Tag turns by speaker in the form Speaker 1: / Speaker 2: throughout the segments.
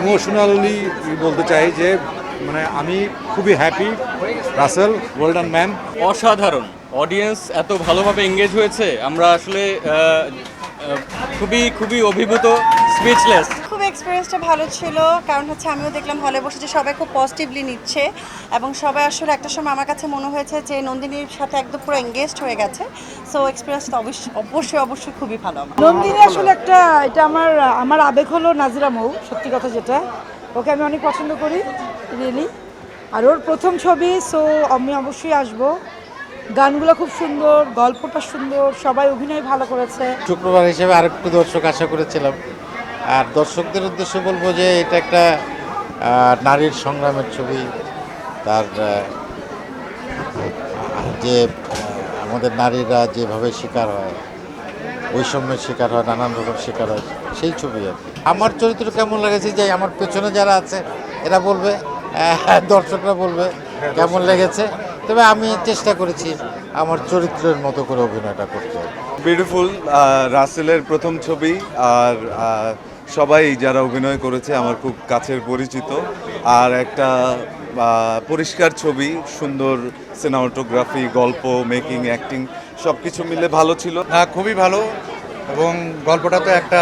Speaker 1: Emotionally বলতে চাই যে মানে আমি খুবই happy. Rasel well done man.
Speaker 2: অসাধারণ, অডিয়েন্স এত ভালোভাবে এঙ্গেজ হয়েছে, আমরা আসলে খুবই খুবই অভিভূত, স্পিচলেস।
Speaker 3: খুব এক্সপিরিয়েন্সটা ভালো ছিল, কারণ হচ্ছে আমিও দেখলাম হলে বসে যে সবাই খুব পজিটিভলি নিচ্ছে এবং সবাই আসলে একটা সময় আমার কাছে মনে হয়েছে যে নন্দিনীর সাথে একদম পুরো এঙ্গেজড হয়ে গেছে। সো এক্সপিরিয়েন্সটা অবশ্যই খুবই ভালো।
Speaker 4: নন্দিনী আসলে একটা, এটা আমার আবেগ হলো নাজিরা মৌ, সত্যি কথা যেটা, ওকে আমি অনেক পছন্দ করি রিয়েলি। আর ওর প্রথম ছবি, সো আমি অবশ্যই আসবো। গানগুলো খুব সুন্দর, গল্পটা সুন্দর, সবাই অভিনয় ভালো করেছে।
Speaker 5: শুক্রবার হিসেবে আরেকটু দর্শক আশা করেছিলাম, আর দর্শকদের উদ্দেশ্যে বলবো যে এটা একটা নারীর সংগ্রামের ছবি। তার যে আমাদের নারীরা যেভাবে শিকার হয়, বৈষম্যের শিকার হয়, নানান রকম শিকার হয়, সেই ছবি আর কি। আমার চরিত্র কেমন লেগেছে যে আমার পেছনে যারা আছে এরা বলবে, দর্শকরা বলবে কেমন লেগেছে। তবে আমি চেষ্টা করেছি আমার চরিত্রের মতো করে অভিনয়টা করতে।
Speaker 6: বিউটিফুল, রাসেলের প্রথম ছবি, আর সবাই যারা অভিনয় করেছে আমার খুব কাছের পরিচিত, আর একটা পরিষ্কার ছবি, সুন্দর সিনেমাটোগ্রাফি, গল্প, মেকিং, অ্যাক্টিং সব কিছু মিলে ভালো ছিল।
Speaker 7: হ্যাঁ, খুবই ভালো। এবং গল্পটা তো একটা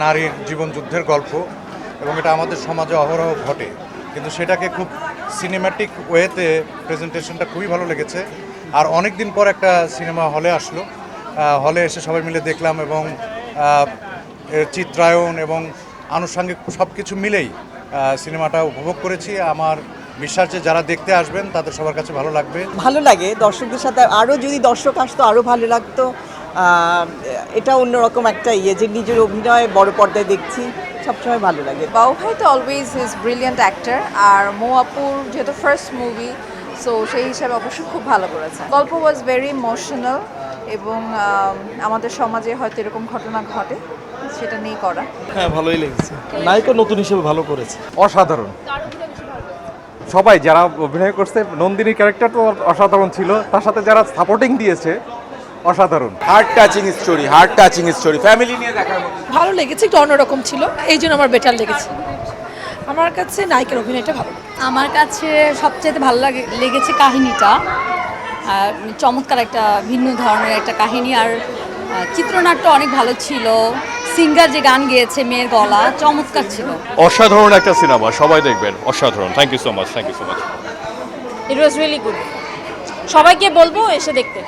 Speaker 7: নারীর জীবন যুদ্ধের গল্প, এবং এটা আমাদের সমাজে অহরহ ঘটে, কিন্তু সেটাকে খুব সিনেম্যাটিক ওয়েতে প্রেজেন্টেশনটা খুবই ভালো লেগেছে। আর অনেক দিন পর একটা সিনেমা হলে আসলো, হলে এসে সবাই মিলে দেখলাম, এবং এর চিত্রায়ন এবং আনুষঙ্গিক সব কিছু মিলেই সিনেমাটা উপভোগ করেছি। আমার বিশ্বাস যে যারা দেখতে আসবেন তাদের সবার কাছে ভালো লাগবে।
Speaker 8: ভালো লাগে, দর্শকদের সাথে আরও যদি দর্শক আসতো আরও ভালো লাগতো। এটা অন্যরকম একটা যে নিজের অভিনয় বড় পর্দায় দেখছি, সবসময় ভালো লাগে।
Speaker 9: বাউ ভাই তো অলওয়েজ ইজ ব্রিলিয়ান্ট অ্যাক্টর, আর মৌ আপুর যেহেতু ফার্স্ট মুভি, সো সেই হিসাবে অবশ্যই খুব ভালো করেছে। গল্প ওয়াজ ভেরি ইমোশনাল, এবং আমাদের সমাজে হয়তো এরকম ঘটনা ঘটে, সেটা নিয়ে করা।
Speaker 10: হ্যাঁ, ভালোই লেগেছে। নায়িকা নতুন হিসেবে ভালো করেছে।
Speaker 1: অসাধারণ, সবাই যারা অভিনয় করছে, নন্দিনীর ক্যারেক্টার তো অসাধারণ ছিল, তার সাথে যারা সাপোর্টিং দিয়েছে অসাধারণ।
Speaker 10: হার্ট টাচিং স্টোরি, ফ্যামিলি নিয়ে দেখার মতো।
Speaker 4: ভালো লেগেছে, একটু অন্যরকম ছিল, এই জন্য আমার বেটার লেগেছে। আমার কাছে নায়িকার অভিনয়টা ভালো।
Speaker 3: আমার কাছে সবচেয়ে ভালো লেগেছে কাহিনীটা, চমৎকার একটা ভিন্ন ধরনের একটা কাহিনী, আর চিত্রনাট্য অনেক ভালো ছিল। সিঙ্গার যে গান গেয়েছে, মেয়ের গলা চমৎকার ছিল।
Speaker 2: অসাধারণ একটা সিনেমা, সবাই দেখবেন, অসাধারণ। Thank you so much.
Speaker 3: It was really good. সবাইকে বলবো এসে দেখতে।